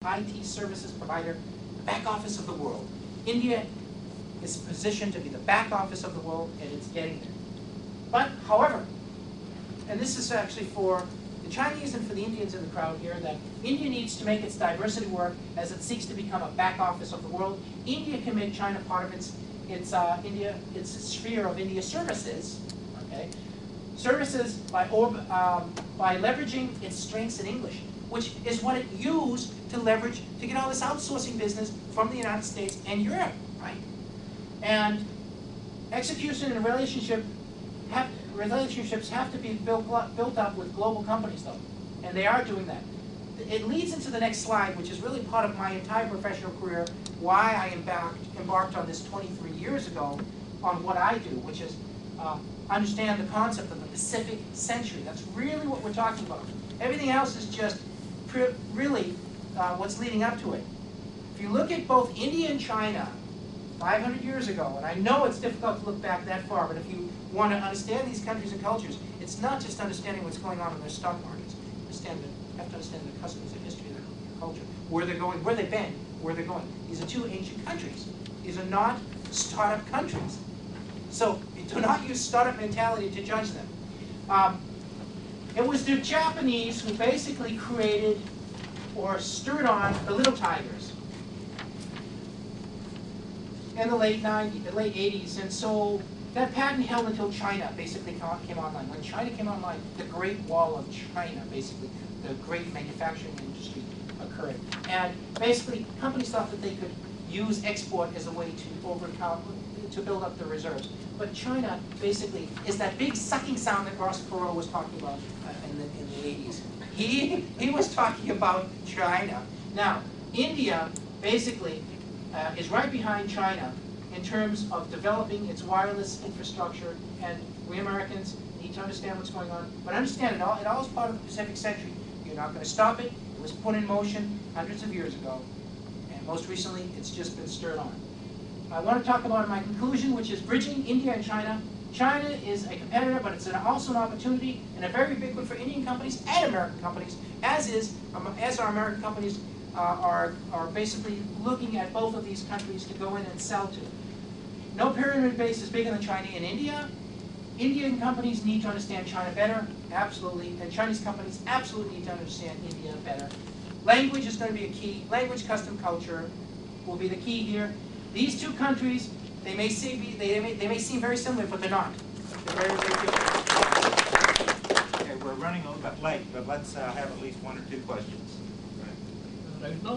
IT services provider, the back office of the world. India is positioned to be the back office of the world, and it's getting there. But, however, and this is actually for the Chinese and for the Indians in the crowd here, that India needs to make its diversity work as it seeks to become a back office of the world. India can make China part of its sphere of India services. Okay, services by leveraging its strengths in English, which is what it used to leverage to get all this outsourcing business from the United States and Europe, right? And execution and relationships have to be built up with global companies, though, and they are doing that. It leads into the next slide, which is really part of my entire professional career, why I embarked on this 23 years ago on what I do, which is understand the concept of the Pacific Century. That's really what we're talking about. Everything else is just really what's leading up to it. If you look at both India and China 500 years ago, and I know it's difficult to look back that far, but if you want to understand these countries and cultures, it's not just understanding what's going on in their stock markets. You have to understand the customs and history of their culture, where they're going, where they've been, where they're going. These are two ancient countries. These are not startup countries. So do not use startup mentality to judge them. It was the Japanese who basically created or stirred on the little tigers in the late 80s, and so that patent held until China basically came online. When China came online, the Great Wall of China, basically, the great manufacturing industry occurred. And basically, companies thought that they could use export as a way to build up their reserves. But China, basically, is that big sucking sound that Ross Perot was talking about in the 80s. He was talking about China. Now, India, basically, is right behind China in terms of developing its wireless infrastructure, and we Americans need to understand what's going on. But understand it all is part of the Pacific Century. You're not going to stop it. It was put in motion hundreds of years ago, and most recently, it's just been stirred on. I want to talk about my conclusion, which is bridging India and China. China is a competitor, but it's also an opportunity, and a very big one for Indian companies and American companies, as our American companies are basically looking at both of these countries to go in and sell to. No pyramid base is bigger than China and India. Indian companies need to understand China better, absolutely, and Chinese companies absolutely need to understand India better. Language is going to be a key. Language, custom, culture will be the key here. These two countries, they may seem very similar, but they're not. They're very, very different. Okay, we're running a little bit late, but let's have at least one or two questions. Right now,